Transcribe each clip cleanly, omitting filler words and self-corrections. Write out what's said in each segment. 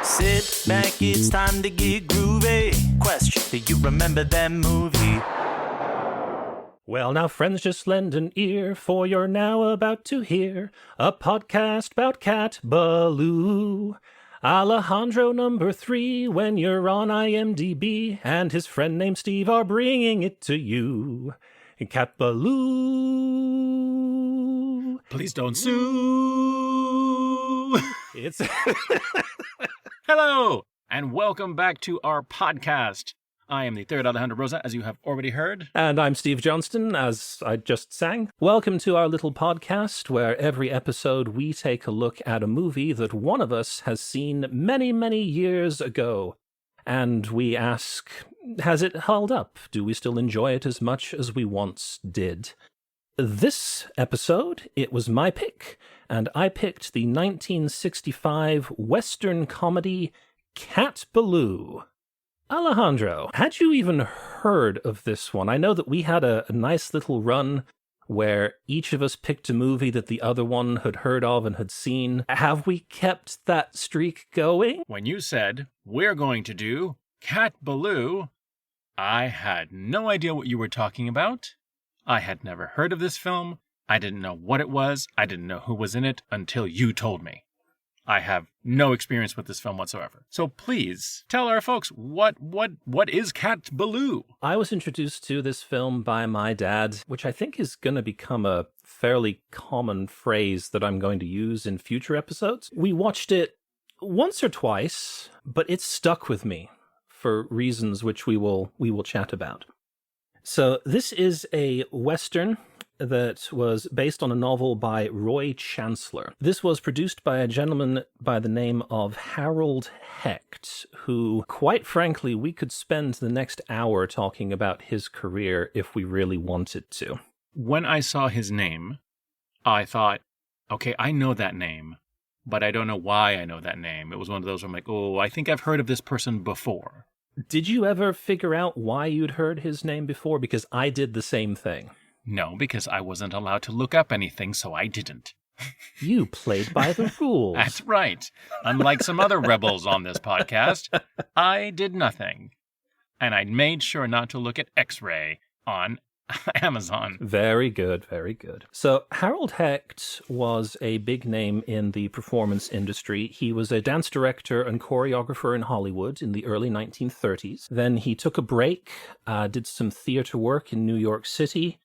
Sit back, it's time to get groovy. Question, do you remember that movie? Well, now, friends, just lend an ear, for you're now about to hear a podcast about Cat Ballou. Alejandro number 3 when you're on IMDb, and his friend named Steve are bringing it to you. Cat Ballou. Please don't sue. It's Hello, and welcome back to our podcast. I am the third Alejandro Rosa, as you have already heard. And I'm Steve Johnston, as I just sang. Welcome to our little podcast, where every episode we take a look at a movie that one of us has seen many, many years ago. And we ask, has it held up? Do we still enjoy it as much as we once did? This episode, it was my pick, and I picked the 1965 Western comedy Cat Ballou. Alejandro, had you even heard of this one? I know that we had a nice little run where each of us picked a movie that the other one had heard of and had seen. Have we kept that streak going? When you said, we're going to do Cat Ballou, I had no idea what you were talking about. I had never heard of this film. I didn't know what it was. I didn't know who was in it until you told me. I have no experience with this film whatsoever. So please tell our folks, what is Cat Ballou? I was introduced to this film by my dad, which I think is going to become a fairly common phrase that I'm going to use in future episodes. We watched it once or twice, but it stuck with me for reasons which we will chat about. So this is a Western that was based on a novel by Roy Chancellor. This was produced by a gentleman by the name of Harold Hecht, who, quite frankly, we could spend the next hour talking about his career if we really wanted to. When I saw his name, I thought, okay, I know that name, but I don't know why I know that name. It was one of those where I'm like, oh, I think I've heard of this person before. Did you ever figure out why you'd heard his name before? Because I did the same thing. No, because I wasn't allowed to look up anything, so I didn't. You played by the rules. That's right. Unlike some other rebels on this podcast, I did nothing. And I made sure not to look at X-Ray on Amazon. Very good, very good. So Harold Hecht was a big name in the performance industry. He was a dance director and choreographer in Hollywood in the early 1930s. Then he took a break, did some theater work in New York City,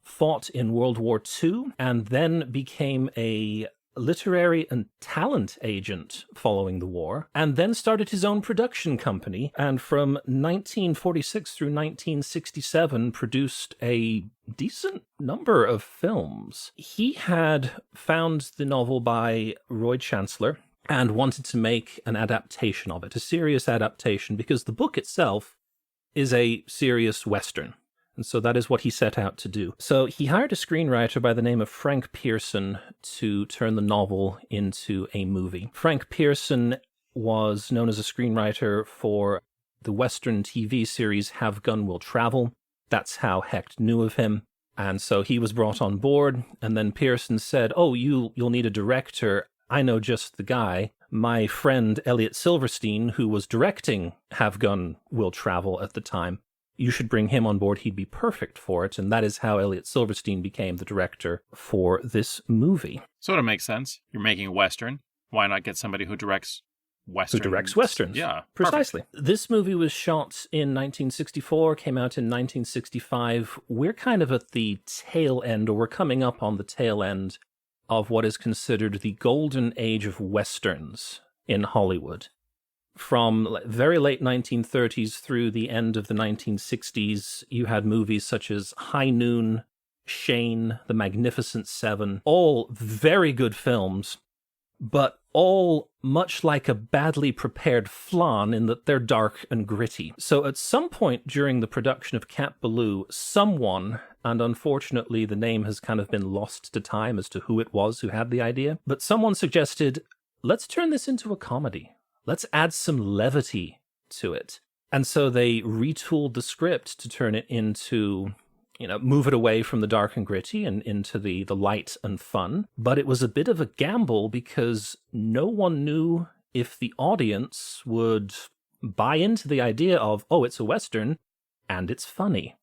fought in World War II, and then became a literary and talent agent following the war, and then started his own production company, and from 1946 through 1967 produced a decent number of films. He had found the novel by Roy Chancellor and wanted to make an adaptation of it, a serious adaptation, because the book itself is a serious Western. And so that is what he set out to do. So he hired a screenwriter by the name of Frank Pearson to turn the novel into a movie. Frank Pearson was known as a screenwriter for the Western TV series Have Gun Will Travel. That's how Hecht knew of him. And so he was brought on board, and then Pearson said, oh, you'll need a director. I know just the guy. My friend Elliot Silverstein, who was directing Have Gun Will Travel at the time, you should bring him on board. He'd be perfect for it. And that is how Elliot Silverstein became the director for this movie. Sort of makes sense. You're making a Western. Why not get somebody who directs Westerns? Who directs Westerns. Yeah. Precisely. Perfect. This movie was shot in 1964, came out in 1965. We're kind of at the tail end, or we're coming up on the tail end of what is considered the golden age of Westerns in Hollywood. From very late 1930s through the end of the 1960s, you had movies such as High Noon, Shane, The Magnificent Seven, all very good films, but all much like a badly prepared flan in that they're dark and gritty. So at some point during the production of Cat Ballou, someone, and unfortunately the name has kind of been lost to time as to who it was who had the idea, but someone suggested, let's turn this into a comedy. Let's add some levity to it. And so they retooled the script to turn it into, move it away from the dark and gritty and into the light and fun. But it was a bit of a gamble because no one knew if the audience would buy into the idea of, oh, it's a Western, and it's funny.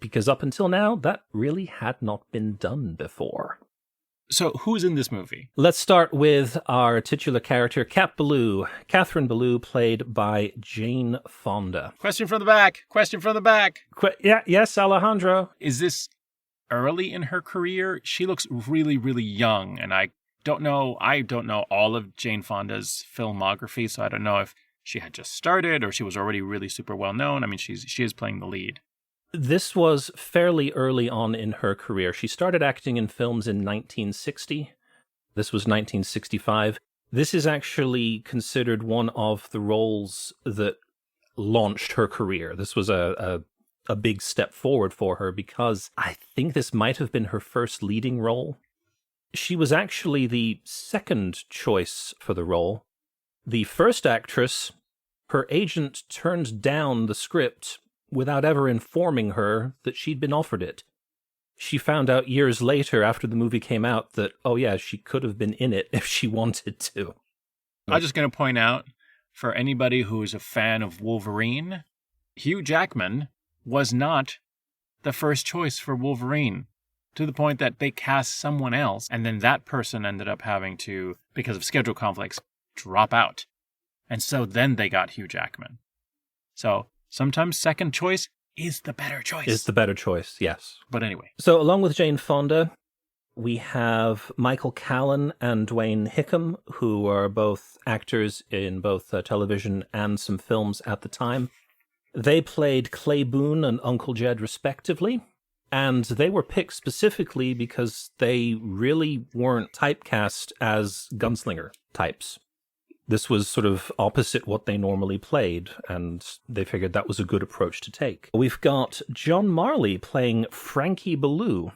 Because up until now, that really had not been done before. So who's in this movie? Let's start with our titular character, Cat Ballou. Catherine Ballou, played by Jane Fonda. Question from the back. Question from the back. Yes, Alejandro. Is this early in her career? She looks really, really young, and I don't know all of Jane Fonda's filmography, so I don't know if she had just started or she was already really super well known. I mean, she is playing the lead. This was fairly early on in her career. She started acting in films in 1960. This was 1965. This is actually considered one of the roles that launched her career. This was a big step forward for her because I think this might have been her first leading role. She was actually the second choice for the role. The first actress, her agent turned down the script without ever informing her that she'd been offered it. She found out years later after the movie came out that, oh yeah, she could have been in it if she wanted to. I'm just going to point out, for anybody who's a fan of Wolverine, Hugh Jackman was not the first choice for Wolverine, to the point that they cast someone else, and then that person ended up having to, because of schedule conflicts, drop out. And so then they got Hugh Jackman. So sometimes second choice is the better choice. Is the better choice, yes. But anyway. So along with Jane Fonda, we have Michael Callan and Dwayne Hickam, who are both actors in both television and some films at the time. They played Clay Boone and Uncle Jed respectively, and they were picked specifically because they really weren't typecast as gunslinger types. This was sort of opposite what they normally played, and they figured that was a good approach to take. We've got John Marley playing Frankie Ballou.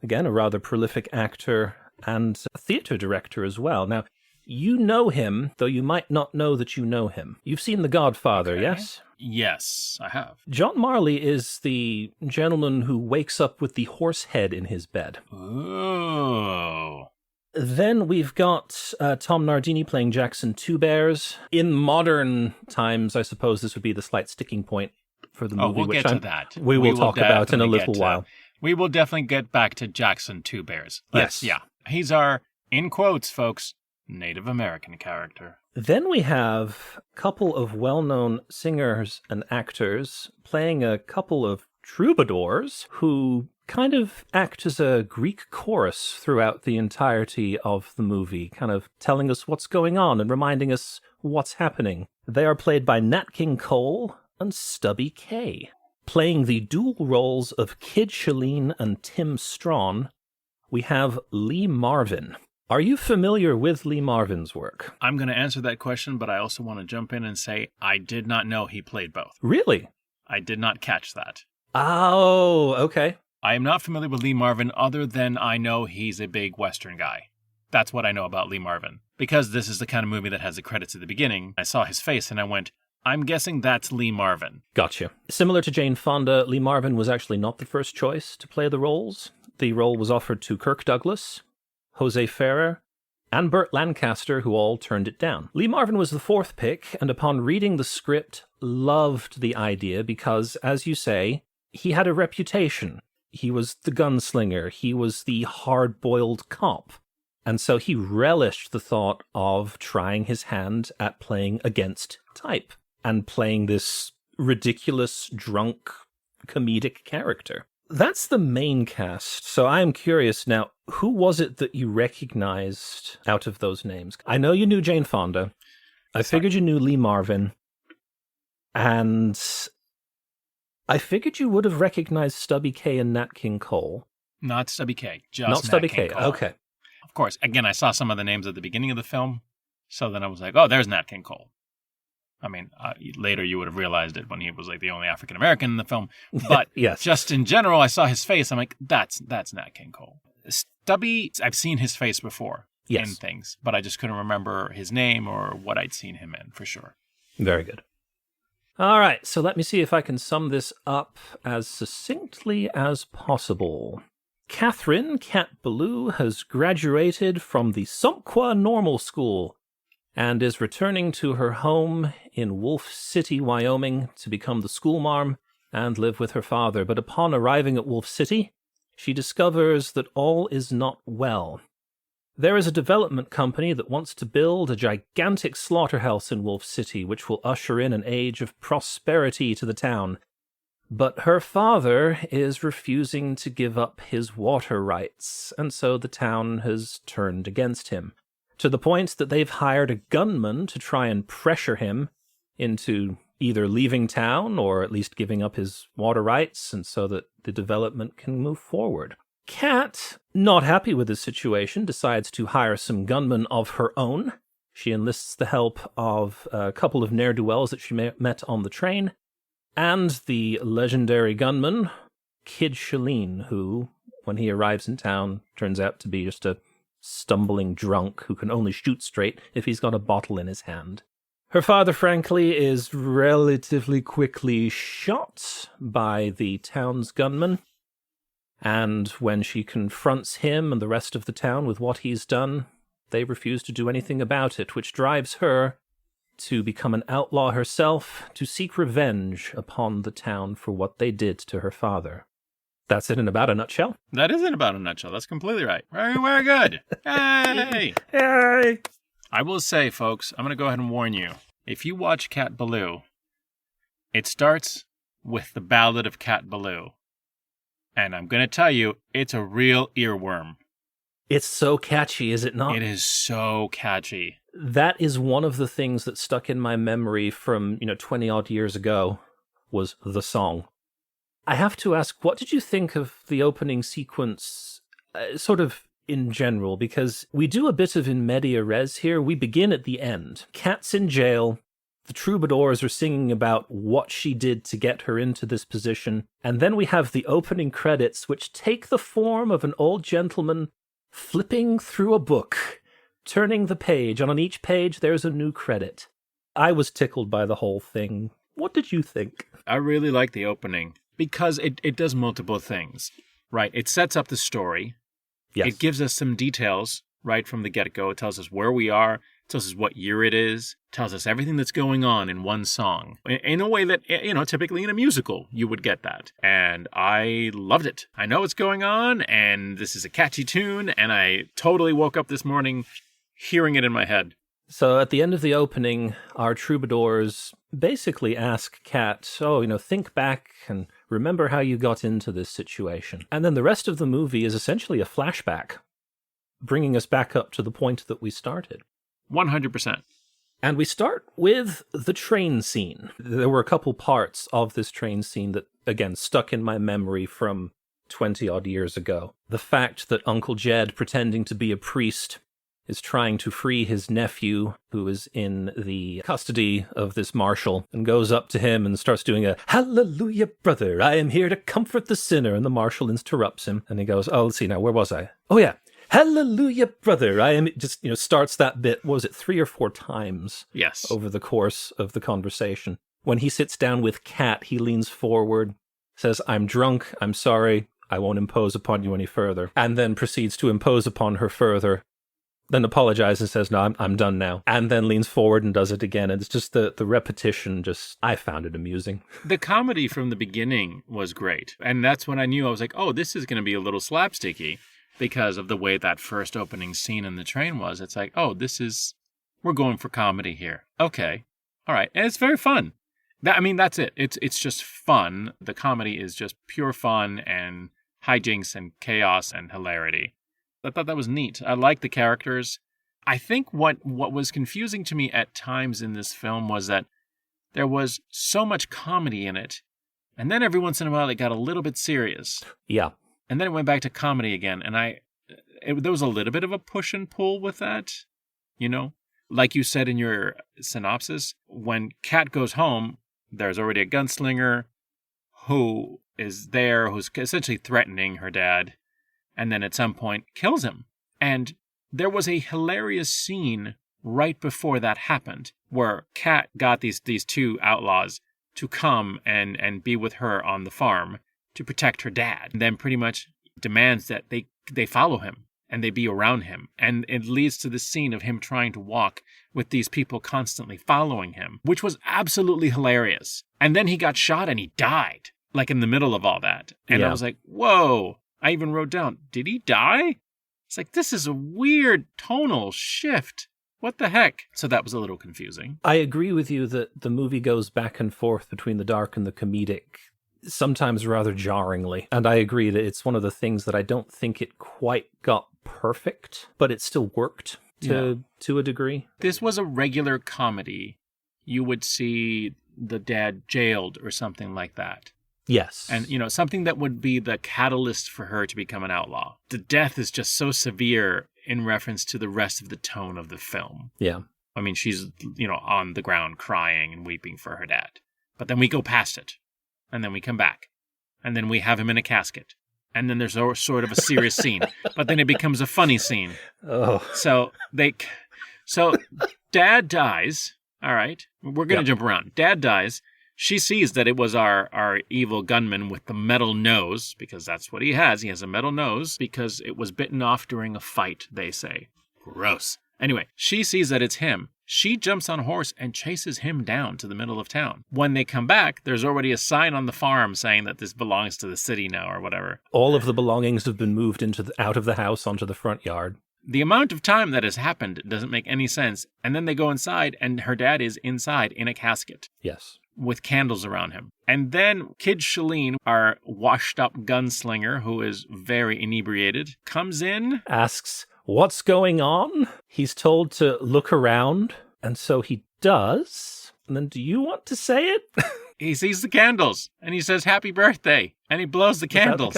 Again, a rather prolific actor and a theater director as well. Now, you know him, though you might not know that you know him. You've seen The Godfather, Okay. yes? Yes, I have. John Marley is the gentleman who wakes up with the horse head in his bed. Oh. Then we've got Tom Nardini playing Jackson Two Bears. In modern times, I suppose this would be the slight sticking point for the movie. Oh, we'll which get to that. We will talk about in a little while. We will definitely get back to Jackson Two Bears. Yes. Yeah. He's our, in quotes, folks, Native American character. Then we have a couple of well-known singers and actors playing a couple of troubadours who kind of act as a Greek chorus throughout the entirety of the movie, kind of telling us what's going on and reminding us what's happening. They are played by Nat King Cole and Stubby Kaye. Playing the dual roles of Kid Shalene and Tim Strawn, we have Lee Marvin. Are you familiar with Lee Marvin's work? I'm going to answer that question, but I also want to jump in and say I did not know he played both. Really? I did not catch that. Oh, okay. I am not familiar with Lee Marvin other than I know he's a big Western guy. That's what I know about Lee Marvin. Because this is the kind of movie that has the credits at the beginning, I saw his face and I went, I'm guessing that's Lee Marvin. Gotcha. Similar to Jane Fonda, Lee Marvin was actually not the first choice to play the roles. The role was offered to Kirk Douglas, Jose Ferrer, and Burt Lancaster, who all turned it down. Lee Marvin was the fourth pick, and upon reading the script, loved the idea because, as you say, he had a reputation. He was the gunslinger. He was the hard-boiled cop. And so he relished the thought of trying his hand at playing against type and playing this ridiculous, drunk, comedic character. That's the main cast. So I am curious now, who was it that you recognized out of those names? I know you knew Jane Fonda. I figured you knew Lee Marvin. And I figured you would have recognized Stubby Kaye and Nat King Cole. Not Stubby Kaye, just Not Nat Stubby King Kaye, Cole. okay. Of course, again, I saw some of the names at the beginning of the film, so then I was like, oh, there's Nat King Cole. I mean, later you would have realized it when he was like the only African-American in the film, but yes. Just in general, I saw his face, I'm like, that's Nat King Cole. Stubby, I've seen his face before in things, but I just couldn't remember his name or what I'd seen him in, for sure. Very good. All right, so let me see if I can sum this up as succinctly as possible. Catherine Cat Ballou has graduated from the Sumpqua Normal School and is returning to her home in Wolf City, Wyoming, to become the schoolmarm and live with her father. But upon arriving at Wolf City, she discovers that all is not well. There is a development company that wants to build a gigantic slaughterhouse in Wolf City, which will usher in an age of prosperity to the town. But her father is refusing to give up his water rights, and so the town has turned against him, to the point that they've hired a gunman to try and pressure him into either leaving town or at least giving up his water rights, and so that the development can move forward. Kat, not happy with this situation, decides to hire some gunmen of her own. She enlists the help of a couple of ne'er-do-wells that she met on the train, and the legendary gunman, Kid Shalene, who, when he arrives in town, turns out to be just a stumbling drunk who can only shoot straight if he's got a bottle in his hand. Her father, frankly, is relatively quickly shot by the town's gunman, and when she confronts him and the rest of the town with what he's done, they refuse to do anything about it, which drives her to become an outlaw herself, to seek revenge upon the town for what they did to her father. That's it in about a nutshell. That is in about a nutshell. That's completely right. Very, very good. Hey! Yay! I will say, folks, I'm going to go ahead and warn you. If you watch Cat Ballou, it starts with the Ballad of Cat Ballou. And I'm going to tell you, it's a real earworm. It's so catchy, is it not? It is so catchy. That is one of the things that stuck in my memory from, 20-odd years ago, was the song. I have to ask, what did you think of the opening sequence, sort of in general? Because we do a bit of in media res here. We begin at the end. Kat's in jail. The troubadours are singing about what she did to get her into this position. And then we have the opening credits, which take the form of an old gentleman flipping through a book, turning the page, and on each page there's a new credit. I was tickled by the whole thing. What did you think? I really like the opening because it does multiple things, right? It sets up the story. Yes. It gives us some details right from the get-go. It tells us where we are, it tells us what year it is, tells us everything that's going on in one song. In a way that, typically in a musical, you would get that. And I loved it. I know what's going on, and this is a catchy tune, and I totally woke up this morning hearing it in my head. So at the end of the opening, our troubadours basically ask Kat, think back and remember how you got into this situation. And then the rest of the movie is essentially a flashback, bringing us back up to the point that we started. 100%. And we start with the train scene. There were a couple parts of this train scene that, again, stuck in my memory from 20-odd years ago. The fact that Uncle Jed, pretending to be a priest, is trying to free his nephew, who is in the custody of this marshal, and goes up to him and starts doing a, "Hallelujah, brother, I am here to comfort the sinner." And the marshal interrupts him, and he goes, let's see now, where was I? Oh yeah, "Hallelujah, brother, I am," just, starts that bit, what was it, 3 or 4 times? Yes. Over the course of the conversation. When he sits down with Kat, he leans forward, says, "I'm drunk, I'm sorry, I won't impose upon you any further," and then proceeds to impose upon her further, then apologizes and says, "No, I'm done now," and then leans forward and does it again. And it's just the repetition, I found it amusing. The comedy from the beginning was great. And that's when I knew, I was like, oh, this is going to be a little slapsticky because of the way that first opening scene in the train was. It's like, oh, we're going for comedy here. Okay. All right. And it's very fun. That's it. It's just fun. The comedy is just pure fun and hijinks and chaos and hilarity. I thought that was neat. I like the characters. I think what was confusing to me at times in this film was that there was so much comedy in it, and then every once in a while it got a little bit serious. Yeah. And then it went back to comedy again, and there was a little bit of a push and pull with that, Like you said in your synopsis, when Kat goes home, there's already a gunslinger who is there, who's essentially threatening her dad, and then at some point kills him. And there was a hilarious scene right before that happened, where Kat got these 2 outlaws to come and be with her on the farm to protect her dad, and then pretty much demands that they follow him and they be around him. And it leads to the scene of him trying to walk with these people constantly following him, which was absolutely hilarious. And then he got shot and he died, like in the middle of all that. And I was like, whoa. I even wrote down, did he die? It's like, this is a weird tonal shift. What the heck? So that was a little confusing. I agree with you that the movie goes back and forth between the dark and the comedic, sometimes rather jarringly. And I agree that it's one of the things that I don't think it quite got perfect, but it still worked to a degree. This was a regular comedy. You would see the dad jailed or something like that. Yes. And, something that would be the catalyst for her to become an outlaw. The death is just so severe in reference to the rest of the tone of the film. Yeah. I mean, she's, on the ground crying and weeping for her dad. But then we go past it. And then we come back. And then we have him in a casket. And then there's sort of a serious scene. But then it becomes a funny scene. Oh. So dad dies. All right. We're going to jump around. Dad dies. She sees that it was our evil gunman with the metal nose, because that's what he has. He has a metal nose because it was bitten off during a fight, they say. Gross. Anyway, she sees that it's him. She jumps on a horse and chases him down to the middle of town. When they come back, there's already a sign on the farm saying that this belongs to the city now or whatever. All of the belongings have been moved out of the house onto the front yard. The amount of time that has happened doesn't make any sense. And then they go inside and her dad is inside in a casket. Yes. With candles around him. And then Kid Shalene, our washed-up gunslinger, who is very inebriated, comes in. Asks, what's going on? He's told to look around, and so he does. And then do you want to say it? He sees the candles, and he says, happy birthday, and he blows the candles.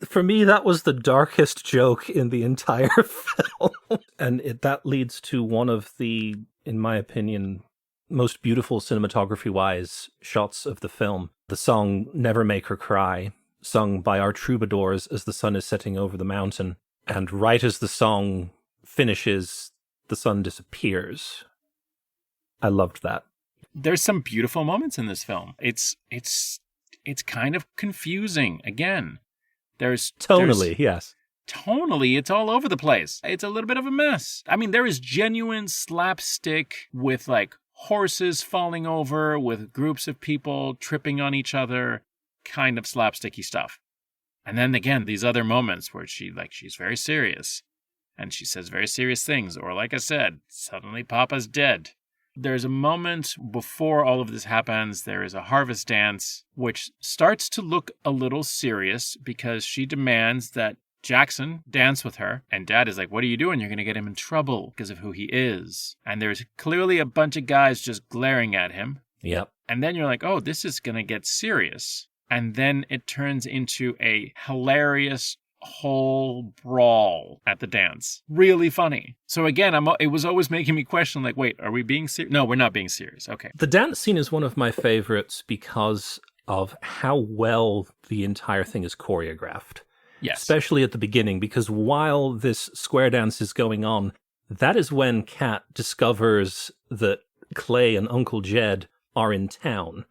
For me, that was the darkest joke in the entire film. And that leads to one of the, in my opinion, most beautiful cinematography-wise shots of the film. The song Never Make Her Cry, sung by our troubadours as the sun is setting over the mountain. And right as the song finishes, the sun disappears. I loved that. There's some beautiful moments in this film. It's kind of confusing. Again, yes. Tonally, it's all over the place. It's a little bit of a mess. I mean, there is genuine slapstick with horses falling over, with groups of people tripping on each other, kind of slapsticky stuff. And then again, these other moments where she's very serious and she says very serious things, or like I said, suddenly Papa's dead. There's a moment before all of this happens. There is a harvest dance, which starts to look a little serious because she demands that Jackson dance with her, and Dad is like, what are you doing? You're going to get him in trouble because of who he is. And there's clearly a bunch of guys just glaring at him. Yep. And then you're like, oh, this is going to get serious. And then it turns into a hilarious whole brawl at the dance. Really funny. So again, it was always making me question, wait, are we being serious? No, we're not being serious. Okay. The dance scene is one of my favorites because of how well the entire thing is choreographed. Yes. Especially at the beginning, because while this square dance is going on, that is when Kat discovers that Clay and Uncle Jed are in town,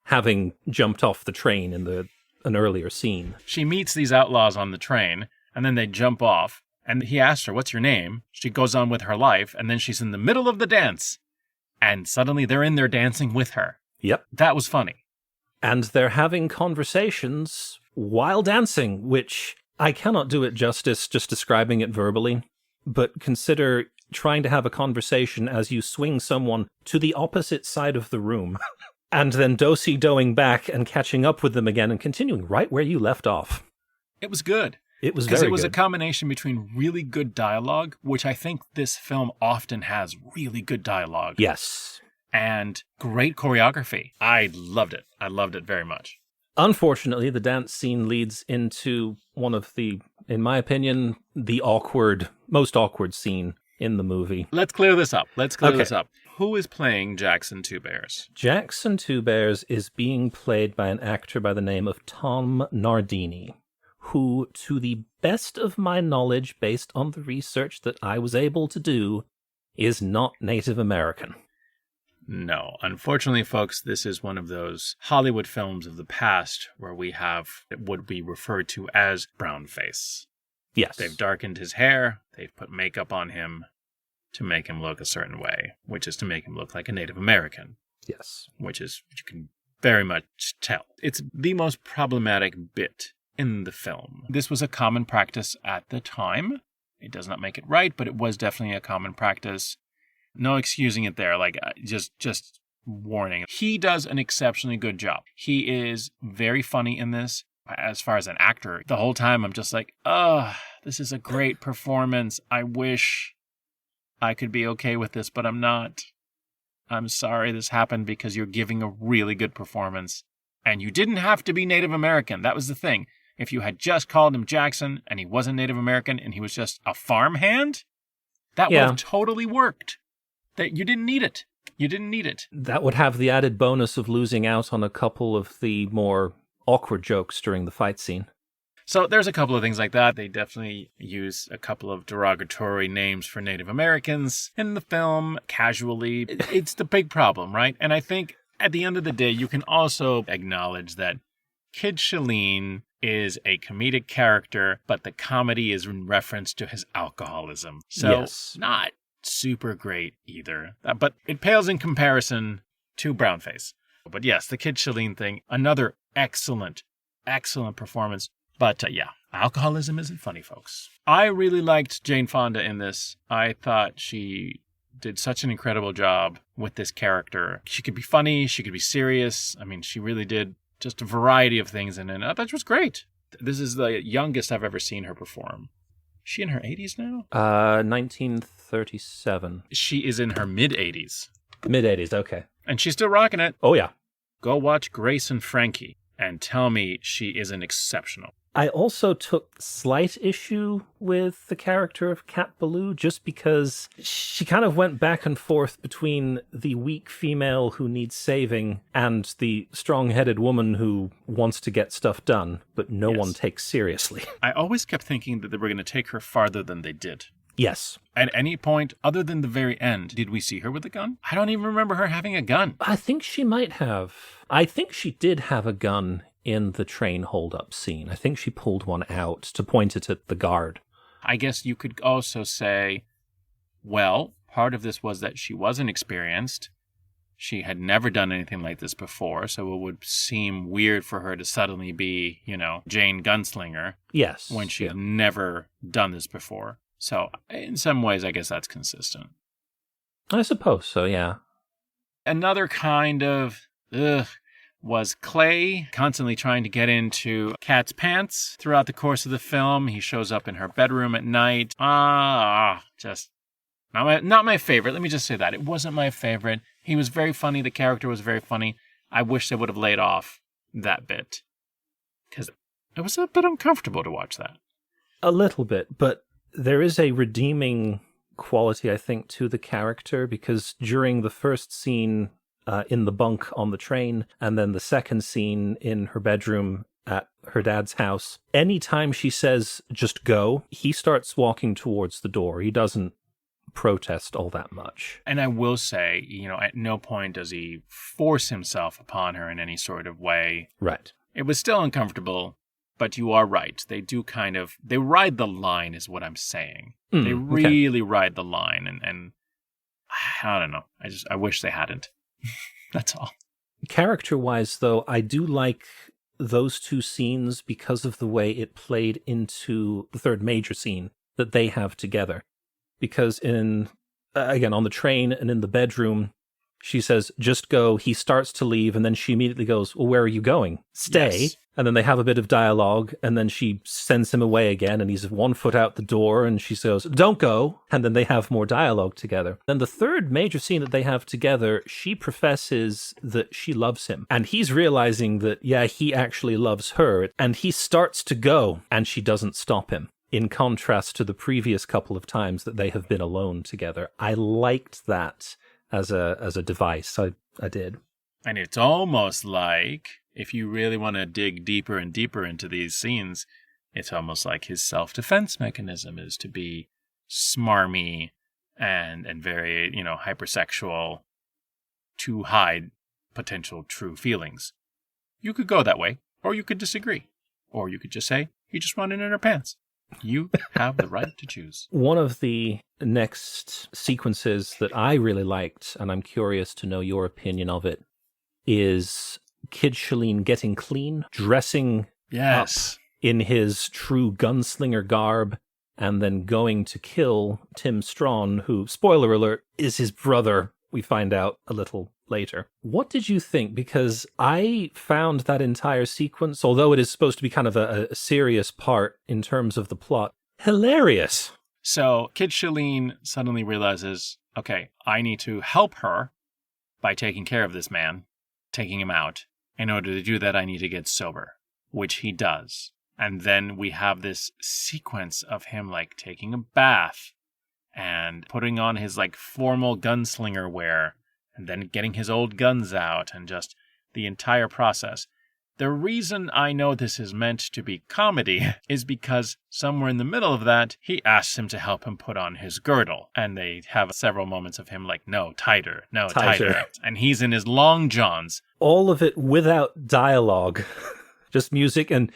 having jumped off the train in an earlier scene. She meets these outlaws on the train, and then they jump off, and he asks her, what's your name? She goes on with her life, and then she's in the middle of the dance, and suddenly they're in there dancing with her. Yep. That was funny. And they're having conversations while dancing, which I cannot do it justice just describing it verbally, but consider trying to have a conversation as you swing someone to the opposite side of the room, and then do-si-doing back and catching up with them again and continuing right where you left off. It was good. It was very good. Because it was a combination between really good dialogue, which I think this film often has really good dialogue. Yes. And great choreography. I loved it. I loved it very much. Unfortunately, the dance scene leads into one of the, in my opinion, the most awkward scene in the movie. Let's clear this up. Who is playing Jackson Two Bears? Jackson Two Bears is being played by an actor by the name of Tom Nardini, who, to the best of my knowledge, based on the research that I was able to do, is not Native American. No. Unfortunately, folks, this is one of those Hollywood films of the past where we have what we refer to as brownface. Yes. They've darkened his hair. They've put makeup on him to make him look a certain way, which is to make him look like a Native American. Yes. Which is, you can very much tell. It's the most problematic bit in the film. This was a common practice at the time. It does not make it right, but it was definitely a common practice. No excusing it there. Like, just warning. He does an exceptionally good job. He is very funny in this. As far as an actor, the whole time I'm just like, this is a great performance. I wish I could be okay with this, but I'm not. I'm sorry this happened because you're giving a really good performance. And you didn't have to be Native American. That was the thing. If you had just called him Jackson and he wasn't Native American and he was just a farmhand, that would have totally worked. That you didn't need it. You didn't need it. That would have the added bonus of losing out on a couple of the more awkward jokes during the fight scene. So there's a couple of things like that. They definitely use a couple of derogatory names for Native Americans in the film casually. It's the big problem, right? And I think at the end of the day, you can also acknowledge that Kid Shalene is a comedic character, but the comedy is in reference to his alcoholism. So not super great either. But it pales in comparison to Brownface. But yes, the Kid Shalene thing, another excellent performance. But alcoholism isn't funny, folks. I really liked Jane Fonda in this. I thought she did such an incredible job with this character. She could be funny. She could be serious. I mean, she really did just a variety of things in it. I thought it was great. This is the youngest I've ever seen her perform. Is she in her 80s now? 1937. She is in her mid-80s. Mid-80s, okay. And she's still rocking it. Oh, yeah. Go watch Grace and Frankie and tell me she isn't exceptional. I also took slight issue with the character of Cat Ballou just because she kind of went back and forth between the weak female who needs saving and the strong-headed woman who wants to get stuff done, but no one takes seriously. I always kept thinking that they were going to take her farther than they did. Yes. At any point, other than the very end, did we see her with a gun? I don't even remember her having a gun. I think she might have. I think she did have a gun in the train hold-up scene. I think she pulled one out to point it at the guard. I guess you could also say, well, part of this was that she wasn't experienced. She had never done anything like this before, so it would seem weird for her to suddenly be, Jane Gunslinger. Yes. When she'd never done this before. So, in some ways, I guess that's consistent. I suppose so, yeah. Another kind of, was Clay constantly trying to get into Kat's pants throughout the course of the film. He shows up in her bedroom at night. Just not my favorite. Let me just say that. It wasn't my favorite. He was very funny. The character was very funny. I wish they would have laid off that bit, because it was a bit uncomfortable to watch that. A little bit, but there is a redeeming quality, I think, to the character, because during the first scene in the bunk on the train, and then the second scene in her bedroom at her dad's house, anytime she says, just go, he starts walking towards the door. He doesn't protest all that much. And I will say, at no point does he force himself upon her in any sort of way. Right. It was still uncomfortable, but you are right. They do they ride the line is what I'm saying. They really ride the line, and I don't know. I wish they hadn't. That's all. Character-wise, though, I do like those two scenes because of the way it played into the third major scene that they have together. Because on the train and in the bedroom, she says, just go. He starts to leave, and then she immediately goes, well, where are you going? Stay. Yes. And then they have a bit of dialogue, and then she sends him away again, and he's 1 foot out the door, and she says, don't go. And then they have more dialogue together. Then the third major scene that they have together, she professes that she loves him. And he's realizing that, he actually loves her. And he starts to go, and she doesn't stop him. In contrast to the previous couple of times that they have been alone together. I liked that as a device. I did. And it's almost like, if you really want to dig deeper and deeper into these scenes, it's almost like his self-defense mechanism is to be smarmy and very, hypersexual to hide potential true feelings. You could go that way, or you could disagree. Or you could just say, he just wanted in her pants. You have the right to choose. One of the next sequences that I really liked, and I'm curious to know your opinion of it, is Kid Shalene getting clean, dressing up in his true gunslinger garb, and then going to kill Tim Strawn, who, spoiler alert, is his brother. We find out a little later. What did you think? Because I found that entire sequence, although it is supposed to be kind of a serious part in terms of the plot, hilarious. So Kid Shalene suddenly realizes, okay, I need to help her by taking care of this man, taking him out. In order to do that, I need to get sober, which he does. And then we have this sequence of him like taking a bath and putting on his like formal gunslinger wear and then getting his old guns out and just the entire process. The reason I know this is meant to be comedy is because somewhere in the middle of that, he asks him to help him put on his girdle. And they have several moments of him like, no, tighter, no, tighter. And he's in his long johns. All of it without dialogue, just music, and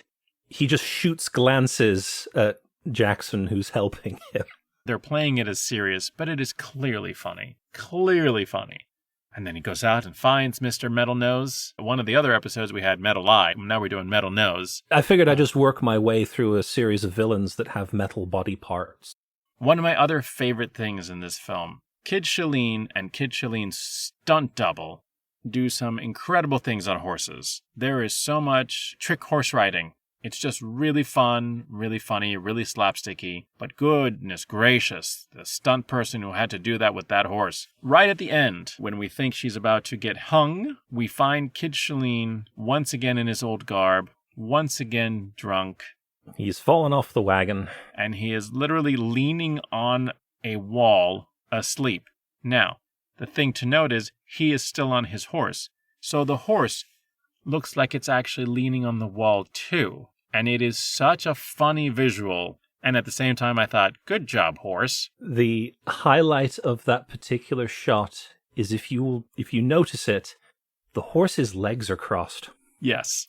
he just shoots glances at Jackson, who's helping him. They're playing it as serious, but it is clearly funny. Clearly funny. And then he goes out and finds Mr. Metal Nose. One of the other episodes we had Metal Eye. Now we're doing Metal Nose. I figured I'd just work my way through a series of villains that have metal body parts. One of my other favorite things in this film, Kid Shalene and Kid Shalene's stunt double do some incredible things on horses. There is so much trick horse riding. It's just really fun, really funny, really slapsticky. But goodness gracious, the stunt person who had to do that with that horse. Right at the end, when we think she's about to get hung, we find Kid Shalene once again in his old garb, once again drunk. He's fallen off the wagon. And he is literally leaning on a wall, asleep. Now, the thing to note is he is still on his horse. So the horse looks like it's actually leaning on the wall too. And it is such a funny visual. And at the same time, I thought, good job, horse. The highlight of that particular shot is if you notice it, the horse's legs are crossed. Yes.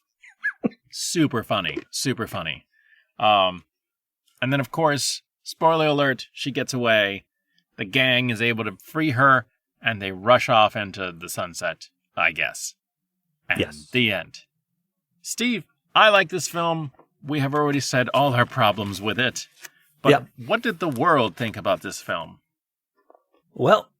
Super funny. Super funny. And then, of course, spoiler alert, she gets away. The gang is able to free her, and they rush off into the sunset, I guess. And yes. The end. Steve, I like this film. We have already said all our problems with it. But What did the world think about this film? Well,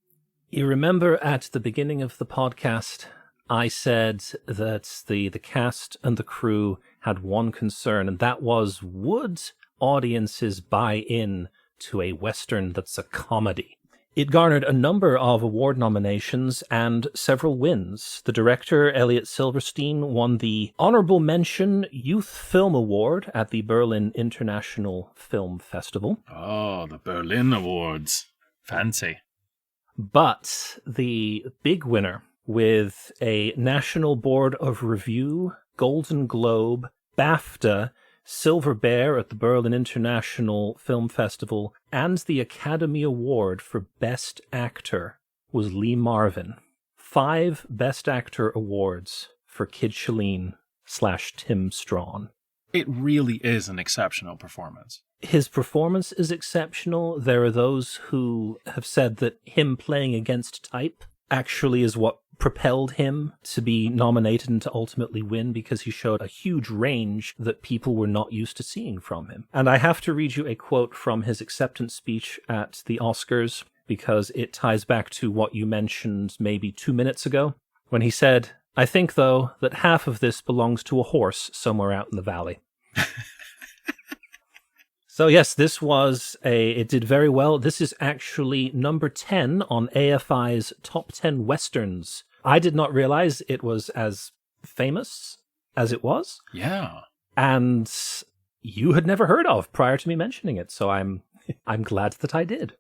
you remember at the beginning of the podcast, I said that the cast and the crew had one concern, and that was, would audiences buy in to a Western that's a comedy? It garnered a number of award nominations and several wins. The director, Elliot Silverstein, won the Honorable Mention Youth Film Award at the Berlin International Film Festival. Oh, the Berlin Awards. Fancy. But the big winner, with a National Board of Review, Golden Globe, BAFTA, Silver Bear at the Berlin International Film Festival, and the Academy Award for Best Actor, was Lee Marvin. 5 Best Actor awards for Kid Shalene / Tim Strawn. It really is an exceptional performance. His performance is exceptional. There are those who have said that him playing against type actually is what propelled him to be nominated and to ultimately win, because he showed a huge range that people were not used to seeing from him. And I have to read you a quote from his acceptance speech at the Oscars, because it ties back to what you mentioned maybe 2 minutes ago, when he said, "I think, though, that half of this belongs to a horse somewhere out in the valley." So yes, it did very well. This is actually number 10 on AFI's Top 10 Westerns. I did not realize it was as famous as it was. Yeah. And you had never heard of prior to me mentioning it, so I'm glad that I did.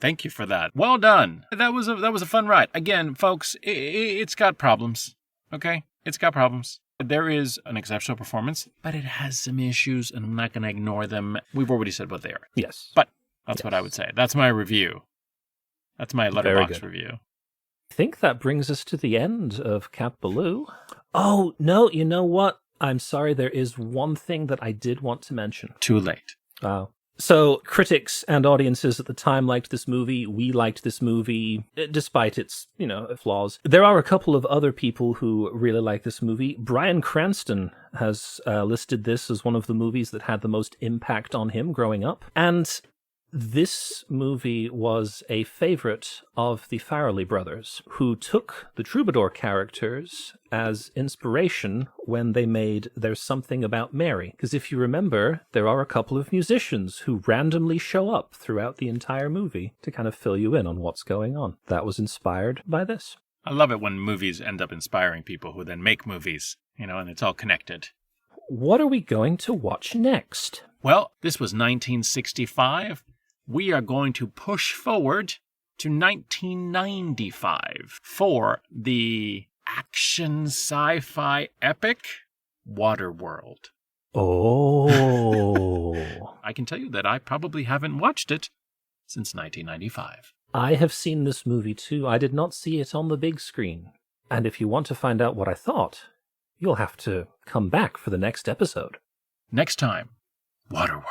Thank you for that. Well done. That was a fun ride. Again, folks, it's got problems. Okay? It's got problems. There is an exceptional performance, but it has some issues, and I'm not going to ignore them. We've already said what they are. Yes. But that's what I would say. That's my review. That's my letterbox review. I think that brings us to the end of Cat Ballou. Oh, no, you know what? I'm sorry, there is one thing that I did want to mention. Too late. Oh. So critics and audiences at the time liked this movie. We liked this movie, despite its, flaws. There are a couple of other people who really like this movie. Bryan Cranston has listed this as one of the movies that had the most impact on him growing up. And this movie was a favorite of the Farrelly brothers, who took the Troubadour characters as inspiration when they made There's Something About Mary. Because if you remember, there are a couple of musicians who randomly show up throughout the entire movie to kind of fill you in on what's going on. That was inspired by this. I love it when movies end up inspiring people who then make movies, and it's all connected. What are we going to watch next? Well, this was 1965. We are going to push forward to 1995 for the action sci-fi epic Waterworld. Oh. I can tell you that I probably haven't watched it since 1995. I have seen this movie too. I did not see it on the big screen. And if you want to find out what I thought, you'll have to come back for the next episode. Next time, Waterworld.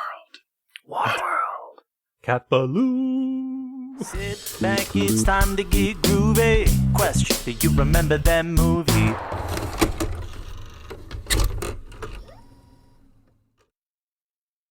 Cat Ballou. Sit back, it's time to get groovy. Question, do you remember that movie?